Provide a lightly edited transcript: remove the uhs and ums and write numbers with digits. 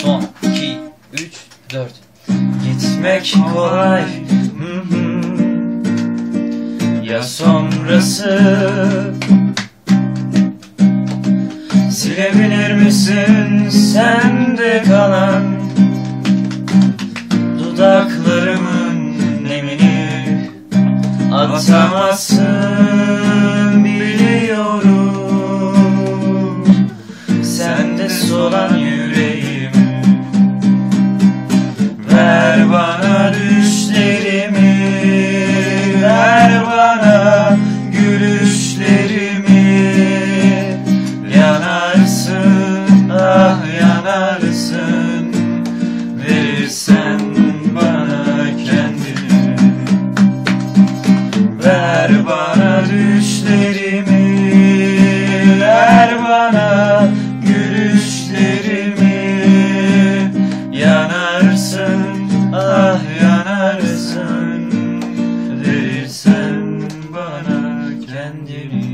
Son 2, 3, 4. Gitmek kolay, ya sonrası? Silebilir misin sende kalan dudaklarımın nemini? Atamazsın biliyorum, sende solan yüreğim. Ver bana düşlerimi, ver bana gülüşlerimi. Yanarsın, ah yanarsın, verirsen bana kendini. Ver bana düşlerimi, ver bana gülüşlerimi. Yanarsın, ah yanarsın, verirsen bana kendini.